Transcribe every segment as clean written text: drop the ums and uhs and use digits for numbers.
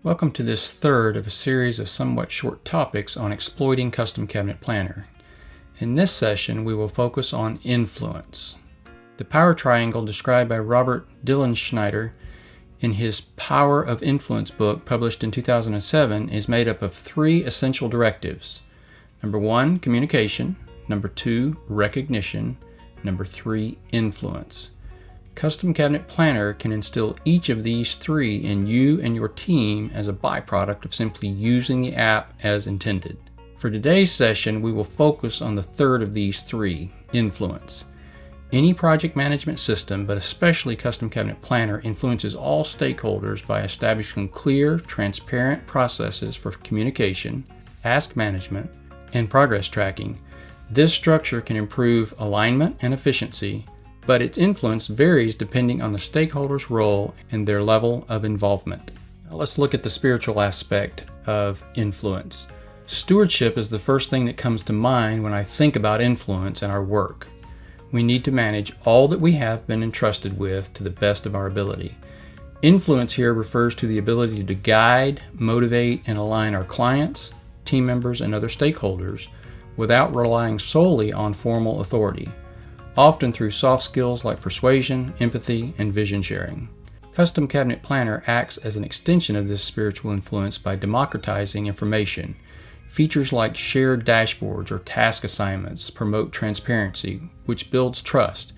Welcome to this third of a series of somewhat short topics on exploiting Custom Cabinet Planner. In this session, we will focus on influence. The power triangle described by Robert Dilenschneider in his Power of Influence book published in 2007 is made up of three essential directives. Number 1, communication. Number 2, recognition. Number 3, influence. Custom Cabinet Planner can instill each of these three in you and your team as a byproduct of simply using the app as intended. For today's session, we will focus on the third of these three, influence. Any project management system, but especially Custom Cabinet Planner, influences all stakeholders by establishing clear, transparent processes for communication, task management, and progress tracking. This structure can improve alignment and efficiency, but its influence varies depending on the stakeholder's role and their level of involvement. Now let's look at the spiritual aspect of influence. Stewardship is the first thing that comes to mind when I think about influence in our work. We need to manage all that we have been entrusted with to the best of our ability. Influence here refers to the ability to guide, motivate, and align our clients, team members, and other stakeholders without relying solely on formal authority, often through soft skills like persuasion, empathy, and vision sharing. Custom Cabinet Planner acts as an extension of this spiritual influence by democratizing information. Features like shared dashboards or task assignments promote transparency, which builds trust.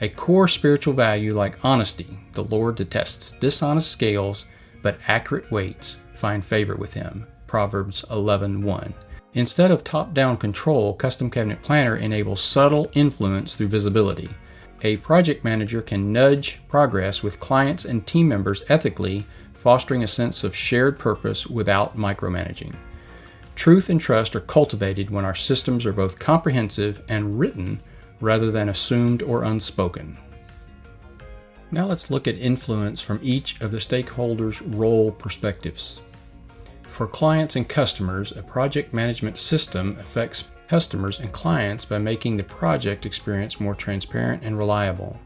A core spiritual value like honesty, the Lord detests dishonest scales, but accurate weights find favor with him. Proverbs 11:1. Instead of top-down control, Custom Cabinet Planner enables subtle influence through visibility. A project manager can nudge progress with clients and team members ethically, fostering a sense of shared purpose without micromanaging. Truth and trust are cultivated when our systems are both comprehensive and written rather than assumed or unspoken. Now let's look at influence from each of the stakeholders' role perspectives. For clients and customers, a project management system affects customers and clients by making the project experience more transparent and reliable.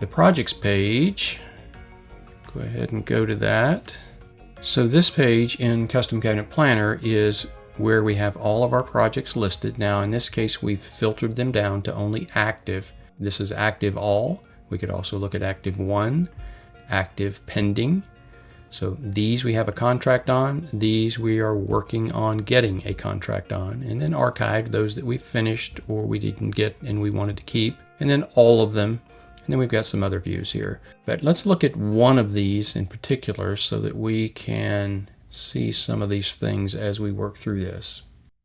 The projects page, go ahead and go to that. So this page in Custom Cabinet Planner is where we have all of our projects listed. Now in this case, we've filtered them down to only active. This is active all. We could also look at active 1, active pending. So these we have a contract on, these we are working on getting a contract on, and then archived those that we finished or we didn't get and we wanted to keep, and then all of them, and then we've got some other views here. But let's look at one of these in particular so that we can see some of these things as we work through this.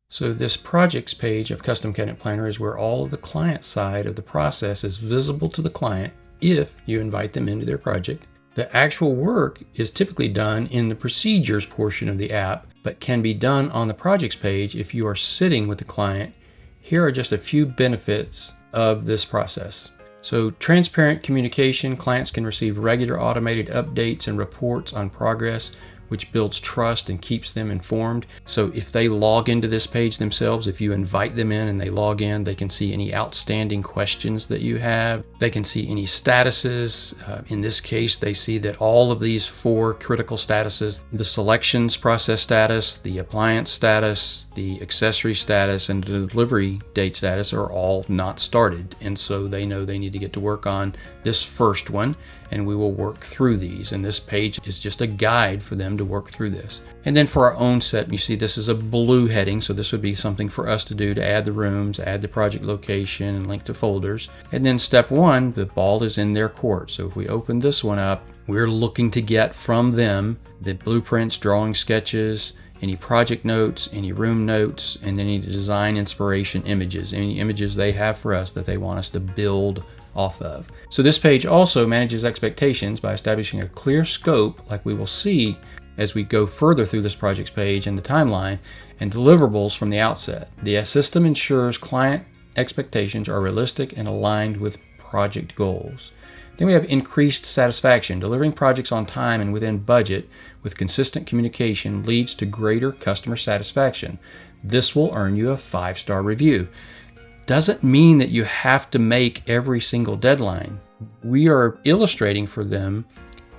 So this projects page of Custom Cabinet Planner is where all of the client side of the process is visible to the client if you invite them into their project. The actual work is typically done in the procedures portion of the app, but can be done on the projects page if you are sitting with the client. Here are just a few benefits of this process. So transparent communication, clients can receive regular automated updates and reports on progress, which builds trust and keeps them informed. So if they log into this page themselves, if you invite them in and they log in, they can see any outstanding questions that you have. They can see any statuses. In this case, they see that all of these 4 critical statuses, the selections process status, the appliance status, the accessory status, and the delivery date status are all not started. And so they know they need to get to work on this first one, and we will work through these. And this page is just a guide for them to work through this. And then for our own set, you see this is a blue heading, so this would be something for us to do to add the rooms, add the project location, and link to folders. And then step 1, the ball is in their court. So if we open this one up, we're looking to get from them the blueprints, drawing sketches, any project notes, any room notes, and then any design inspiration images, any images they have for us that they want us to build off of. So this page also manages expectations by establishing a clear scope, like we will see as we go further through this projects page and the timeline, and deliverables from the outset. The system ensures client expectations are realistic and aligned with project goals. Then we have increased satisfaction. Delivering projects on time and within budget with consistent communication leads to greater customer satisfaction. This will earn you a 5-star review. Doesn't mean that you have to make every single deadline. We are illustrating for them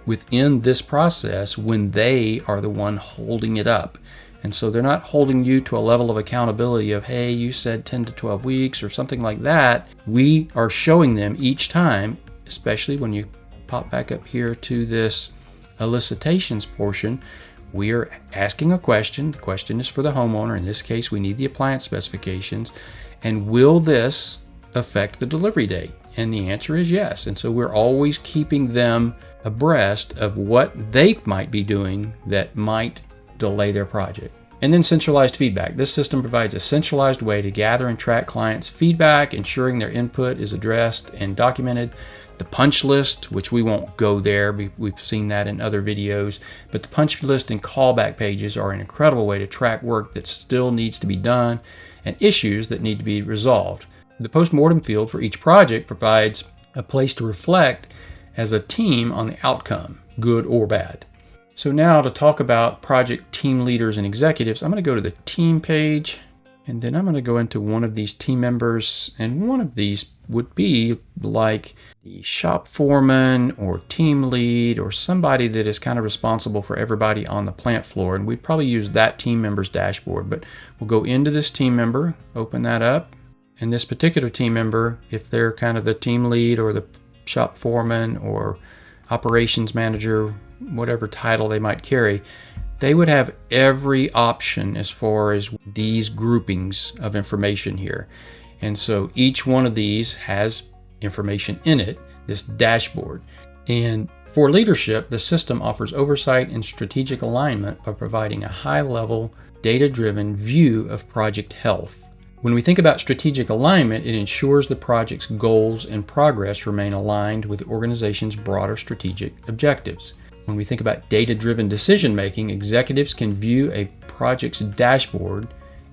within this process when they are the one holding it up. And so they're not holding you to a level of accountability of, hey, you said 10 to 12 weeks or something like that. We are showing them each time, especially when you pop back up here to this elicitations portion, we are asking a question. The question is for the homeowner. In this case, we need the appliance specifications. And will this affect the delivery date? And the answer is yes. And so we're always keeping them abreast of what they might be doing that might delay their project. And then centralized feedback. This system provides a centralized way to gather and track clients' feedback, ensuring their input is addressed and documented. The punch list, which we won't go there, we've seen that in other videos, but the punch list and callback pages are an incredible way to track work that still needs to be done and issues that need to be resolved. The postmortem field for each project provides a place to reflect as a team on the outcome, good or bad. So now to talk about project team leaders and executives, I'm going to go to the team page, and then I'm going to go into one of these team members, and one of these would be like the shop foreman or team lead or somebody that is kind of responsible for everybody on the plant floor. And we'd probably use that team member's dashboard, but we'll go into this team member, open that up, and this particular team member, if they're kind of the team lead or the shop foreman or operations manager, whatever title they might carry, they would have every option as far as these groupings of information here. And so each one of these has information in it, this dashboard. And for leadership, the system offers oversight and strategic alignment by providing a high-level, data-driven view of project health. When we think about strategic alignment, it ensures the project's goals and progress remain aligned with the organization's broader strategic objectives. When we think about data-driven decision-making, executives can view a project's dashboard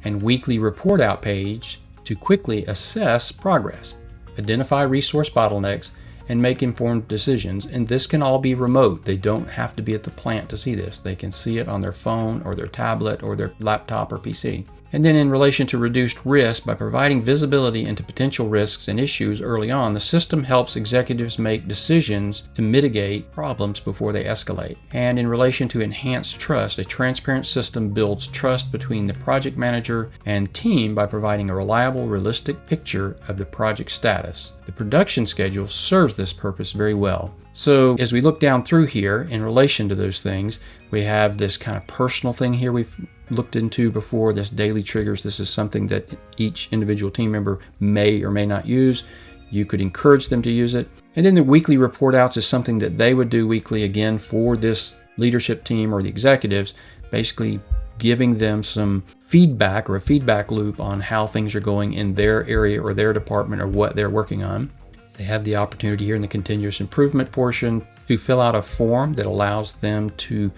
and weekly report-out page to quickly assess progress, identify resource bottlenecks, and make informed decisions. And this can all be remote. They don't have to be at the plant to see this. They can see it on their phone or their tablet or their laptop or PC. And then in relation to reduced risk, by providing visibility into potential risks and issues early on, the system helps executives make decisions to mitigate problems before they escalate. And in relation to enhanced trust, a transparent system builds trust between the project manager and team by providing a reliable, realistic picture of the project status. The production schedule serves this purpose very well. So as we look down through here in relation to those things, we have this kind of personal thing here we've looked into before, this daily triggers. This is something that each individual team member may or may not use. You could encourage them to use it. And then the weekly report outs is something that they would do weekly, again, for this leadership team or the executives, basically giving them some feedback or a feedback loop on how things are going in their area or their department or what they're working on. They have the opportunity here in the continuous improvement portion to fill out a form that allows them to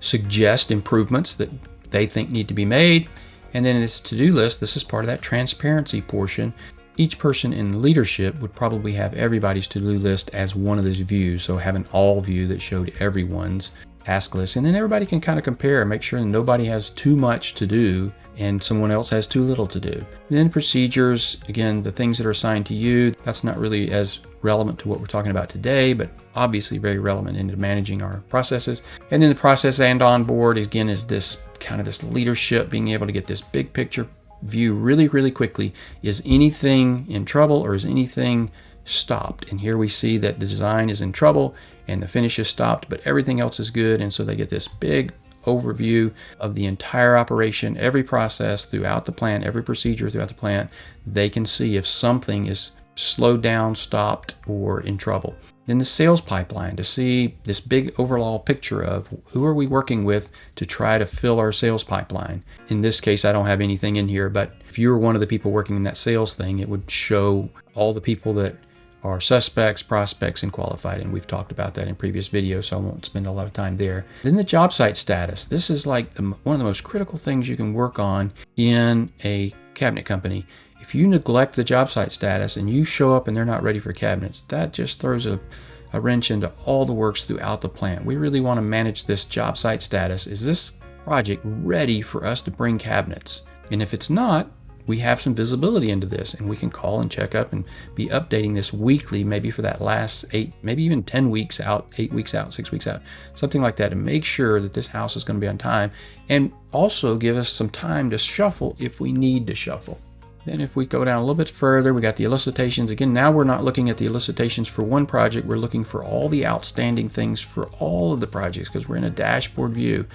suggest improvements that they think need to be made. And then in this to-do list, this is part of that transparency portion. Each person in leadership would probably have everybody's to-do list as one of these views, so have an all view that showed everyone's task list. And then everybody can kind of compare and make sure that nobody has too much to do and someone else has too little to do. And then procedures, again, the things that are assigned to you, that's not really as relevant to what we're talking about today, but obviously very relevant into managing our processes. And then the process and onboard, again, is this kind of this leadership, being able to get this big picture view really, really quickly. Is anything in trouble or is anything stopped? And here we see that the design is in trouble and the finish is stopped, but everything else is good. And so they get this big overview of the entire operation, every process throughout the plant, every procedure throughout the plant. They can see if something is slowed down, stopped, or in trouble. Then the sales pipeline, to see this big overall picture of who are we working with to try to fill our sales pipeline. In this case, I don't have anything in here, but if you were one of the people working in that sales thing, it would show all the people that are suspects, prospects, and qualified. And we've talked about that in previous videos, so I won't spend a lot of time there. Then the job site status. This is like one of the most critical things you can work on in a cabinet company. If you neglect the job site status and you show up and they're not ready for cabinets, that just throws a wrench into all the works throughout the plant. We really want to manage this job site status. Is this project ready for us to bring cabinets? And if it's not, we have some visibility into this, and we can call and check up and be updating this weekly, maybe for that last 8, maybe even 10 weeks out, 8 weeks out, 6 weeks out, something like that, to make sure that this house is going to be on time, and also give us some time to shuffle if we need to shuffle. Then if we go down a little bit further, we got the elicitations. Again, now we're not looking at the elicitations for one project. We're looking for all the outstanding things for all of the projects, because we're in a dashboard view.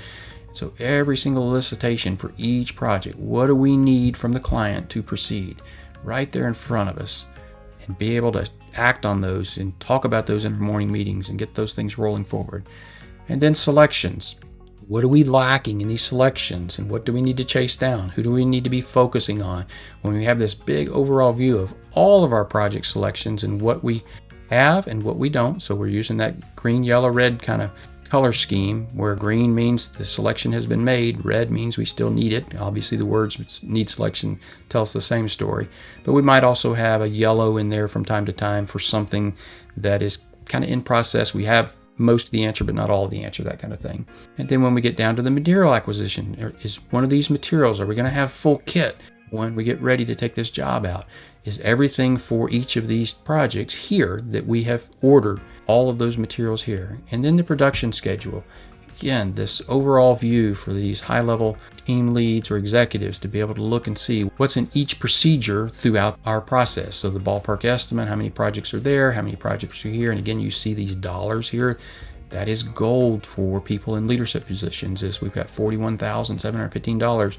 So every single elicitation for each project, what do we need from the client to proceed, right there in front of us, and be able to act on those and talk about those in our morning meetings and get those things rolling forward. And then selections. What are we lacking in these selections, and what do we need to chase down? Who do we need to be focusing on when we have this big overall view of all of our project selections and what we have and what we don't? So we're using that green, yellow, red kind of color scheme, where green means the selection has been made, red means we still need it. Obviously the words need selection tell us the same story, but we might also have a yellow in there from time to time for something that is kind of in process. We have most of the answer, but not all of the answer, that kind of thing. And then when we get down to the material acquisition, is one of these materials, are we going to have full kit when we get ready to take this job out? Is everything for each of these projects here that we have ordered, all of those materials here? And then the production schedule. Again, this overall view for these high-level team leads or executives to be able to look and see what's in each procedure throughout our process. So the ballpark estimate, how many projects are there, how many projects are here. And again, you see these dollars here. That is gold for people in leadership positions. Is we've got $41,715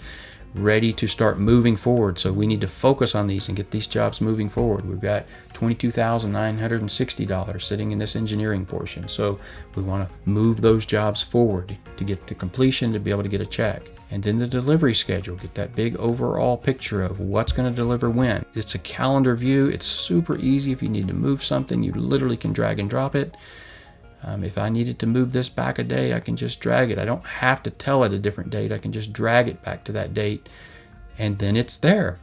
ready to start moving forward. So we need to focus on these and get these jobs moving forward. We've got $22,960 sitting in this engineering portion. So we want to move those jobs forward to get to completion, to be able to get a check. And then the delivery schedule, get that big overall picture of what's going to deliver when. It's a calendar view. It's super easy. If you need to move something, you literally can drag and drop it. If I needed to move this back a day, I can just drag it. I don't have to tell it a different date. I can just drag it back to that date, and then it's there.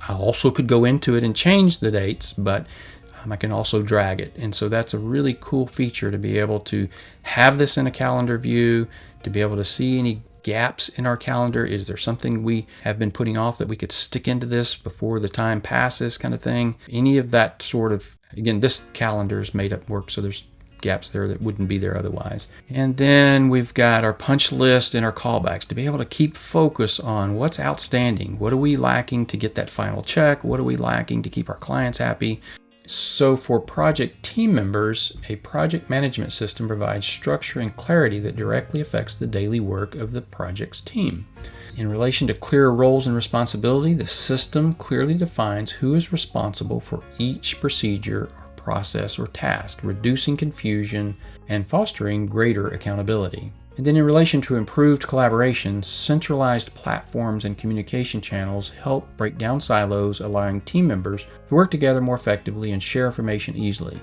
I also could go into it and change the dates, but I can also drag it. And so that's a really cool feature, to be able to have this in a calendar view, to be able to see any gaps in our calendar. Is there something we have been putting off that we could stick into this before the time passes, kind of thing? Any of that sort of, again, this calendar is made up work, so there's gaps there that wouldn't be there otherwise. And then we've got our punch list and our callbacks to be able to keep focus on what's outstanding. What are we lacking to get that final check? What are we lacking to keep our clients happy? So for project team members, a project management system provides structure and clarity that directly affects the daily work of the project's team. In relation to clear roles and responsibility, the system clearly defines who is responsible for each procedure, process, or task, reducing confusion and fostering greater accountability. And then in relation to improved collaboration, centralized platforms and communication channels help break down silos, allowing team members to work together more effectively and share information easily.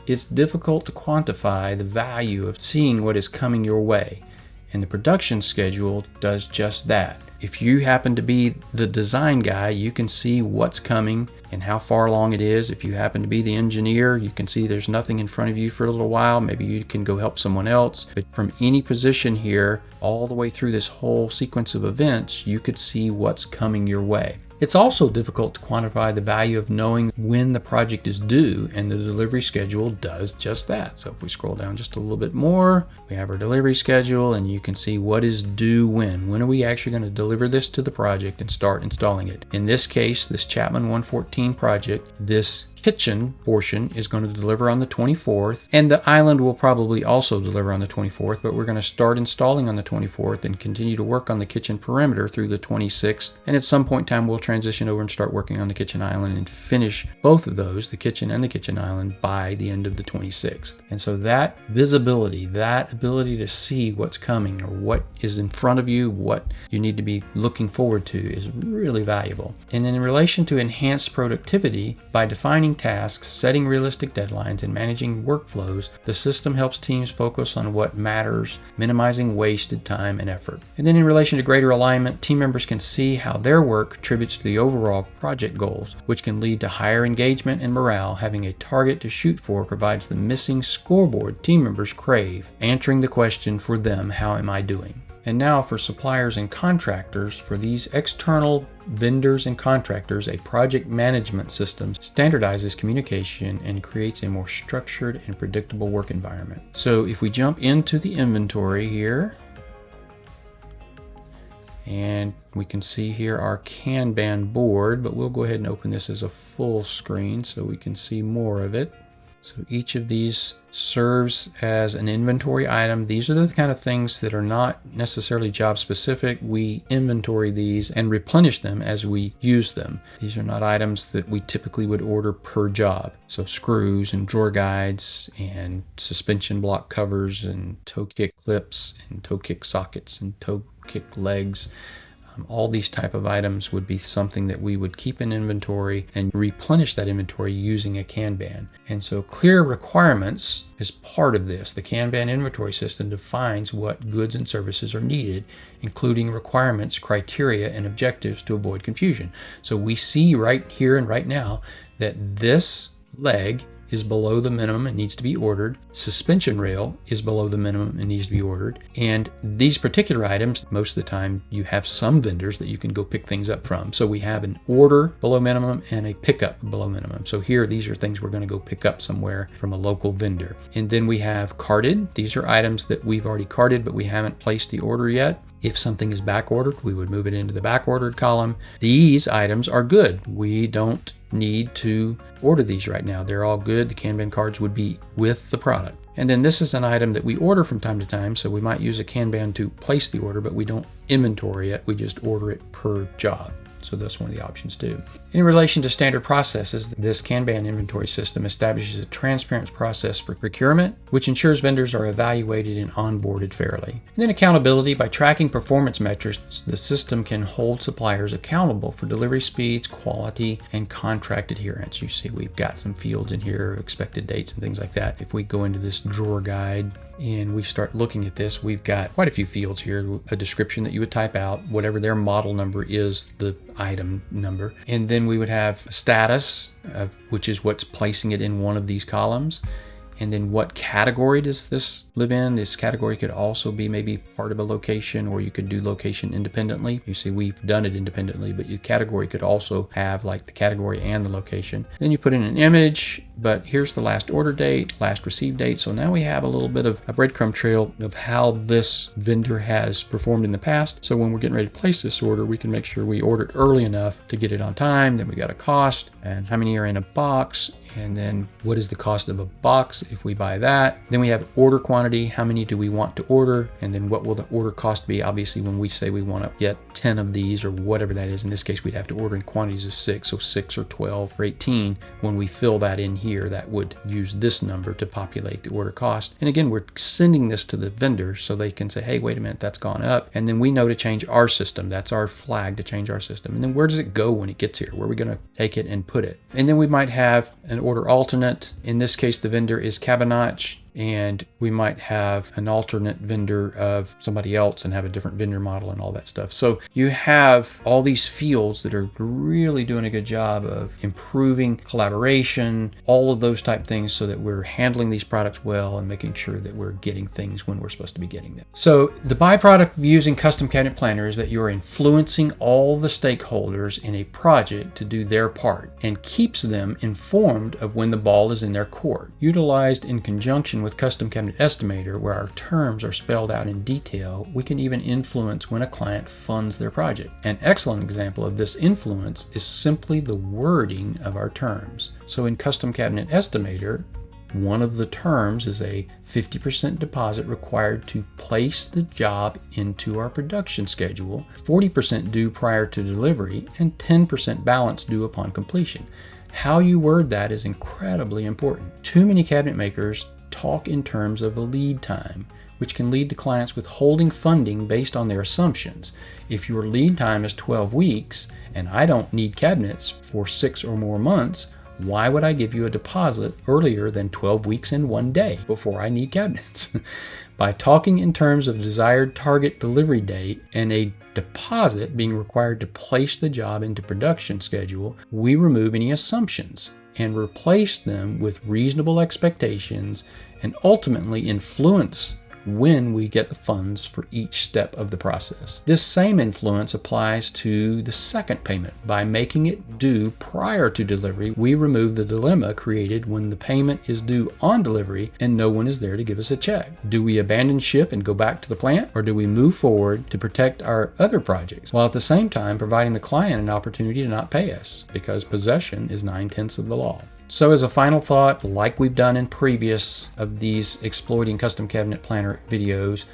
It's difficult to quantify the value of seeing what is coming your way, and the production schedule does just that. If you happen to be the design guy, you can see what's coming and how far along it is. If you happen to be the engineer, you can see there's nothing in front of you for a little while. Maybe you can go help someone else. But from any position here, all the way through this whole sequence of events, you could see what's coming your way. It's also difficult to quantify the value of knowing when the project is due, and the delivery schedule does just that. So if we scroll down just a little bit more, we have our delivery schedule, and you can see what is due when. When are we actually going to deliver this to the project and start installing it? In this case, this Chapman 114 project, this kitchen portion is going to deliver on the 24th, and the island will probably also deliver on the 24th, but we're going to start installing on the 24th and continue to work on the kitchen perimeter through the 26th. And at some point in time, we'll transition over and start working on the kitchen island and finish both of those, the kitchen and the kitchen island, by the end of the 26th. And so that visibility, that ability to see what's coming or what is in front of you, what you need to be looking forward to, is really valuable. And then in relation to enhanced productivity, by defining tasks, setting realistic deadlines, and managing workflows, the system helps teams focus on what matters, minimizing wasted time and effort. And then in relation to greater alignment, team members can see how their work contributes to the overall project goals, which can lead to higher engagement and morale. Having a target to shoot for provides the missing scoreboard team members crave, answering the question for them, how am I doing? And now for suppliers and contractors, for these external vendors and contractors, a project management system standardizes communication and creates a more structured and predictable work environment. So if we jump into the inventory here, and we can see here our Kanban board, but we'll go ahead and open this as a full screen so we can see more of it. So each of these serves as an inventory item. These are the kind of things that are not necessarily job specific. We inventory these and replenish them as we use them. These are not items that we typically would order per job. So screws and drawer guides and suspension block covers and toe kick clips and toe kick sockets and toe kick legs. All these type of items would be something that we would keep in inventory and replenish that inventory using a Kanban. And so clear requirements is part of this. The Kanban inventory system defines what goods and services are needed, including requirements, criteria, and objectives to avoid confusion. So we see right here and right now that this leg is below the minimum and needs to be ordered. Suspension rail is below the minimum and needs to be ordered. And these particular items, most of the time you have some vendors that you can go pick things up from. So we have an order below minimum and a pickup below minimum. So here, these are things we're going to go pick up somewhere from a local vendor. And then we have carted. These are items that we've already carted, but we haven't placed the order yet. If something is back ordered, we would move it into the back ordered column. These items are good. We don't need to order these right now. They're all good. The Kanban cards would be with the product. And then this is an item that we order from time to time, so we might use a Kanban to place the order, but we don't inventory it. We just order it per job. So that's one of the options too. In relation to standard processes, this Kanban inventory system establishes a transparent process for procurement, which ensures vendors are evaluated and onboarded fairly. And then accountability. By tracking performance metrics, the system can hold suppliers accountable for delivery speeds, quality, and contract adherence. You see we've got some fields in here, expected dates and things like that. If we go into this drawer guide and we start looking at this, we've got quite a few fields here, a description that you would type out, whatever their model number is, the item number. And then we would have status, which is what's placing it in one of these columns. And then what category does this live in? This category could also be maybe part of a location, or you could do location independently. You see, we've done it independently, but your category could also have like the category and the location. Then you put in an image, but here's the last order date, last received date. So now we have a little bit of a breadcrumb trail of how this vendor has performed in the past. So when we're getting ready to place this order, we can make sure we order it early enough to get it on time. Then we got a cost and how many are in a box. And then what is the cost of a box if we buy that? Then we have order quantity. How many do we want to order? And then what will the order cost be? Obviously, when we say we want to get 10 of these or whatever that is, in this case, we'd have to order in quantities of 6. So 6 or 12 or 18. When we fill that in here, that would use this number to populate the order cost. And again, we're sending this to the vendor so they can say, hey, wait a minute, that's gone up. And then we know to change our system. That's our flag to change our system. And then where does it go when it gets here? Where are we going to take it and put it? And then we might have an order alternate. In this case, the vendor is Cabinotch, and we might have an alternate vendor of somebody else and have a different vendor model and all that stuff. So you have all these fields that are really doing a good job of improving collaboration, all of those type things, so that we're handling these products well and making sure that we're getting things when we're supposed to be getting them. So the byproduct of using Custom Cabinet Planner is that you're influencing all the stakeholders in a project to do their part and keeps them informed of when the ball is in their court. Utilized in conjunction with Custom Cabinet Estimator, where our terms are spelled out in detail, we can even influence when a client funds their project. An excellent example of this influence is simply the wording of our terms. So in Custom Cabinet Estimator, one of the terms is a 50% deposit required to place the job into our production schedule, 40% due prior to delivery, and 10% balance due upon completion. How you word that is incredibly important. Too many cabinet makers talk in terms of a lead time, which can lead to clients withholding funding based on their assumptions. If your lead time is 12 weeks and I don't need cabinets for 6 or more months, why would I give you a deposit earlier than 12 weeks and 1 day before I need cabinets? By talking in terms of desired target delivery date and a deposit being required to place the job into production schedule, we remove any assumptions and replace them with reasonable expectations and ultimately influence when we get the funds for each step of the process. This same influence applies to the second payment. By making it due prior to delivery, we remove the dilemma created when the payment is due on delivery and no one is there to give us a check. Do we abandon ship and go back to the plant, or do we move forward to protect our other projects, while at the same time providing the client an opportunity to not pay us, because possession is 9/10 of the law? So as a final thought, like we've done in previous of these Exploiting Custom Cabinet Planner videos,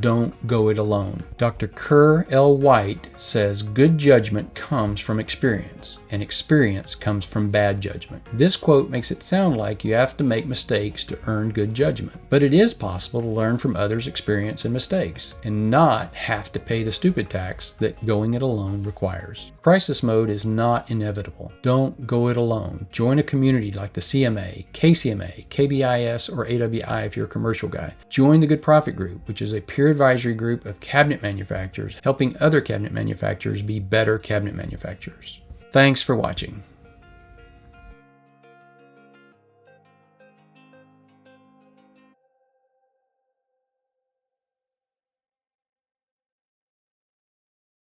don't go it alone. Dr. Kerr L. White says good judgment comes from experience, and experience comes from bad judgment. This quote makes it sound like you have to make mistakes to earn good judgment, but it is possible to learn from others' experience and mistakes, and not have to pay the stupid tax that going it alone requires. Crisis mode is not inevitable. Don't go it alone. Join a community like the CMA, KCMA, KBIS, or AWI if you're a commercial guy. Join the Good Profit Group, which is a peer advisory group of cabinet manufacturers helping other cabinet manufacturers be better cabinet manufacturers. Thanks for watching.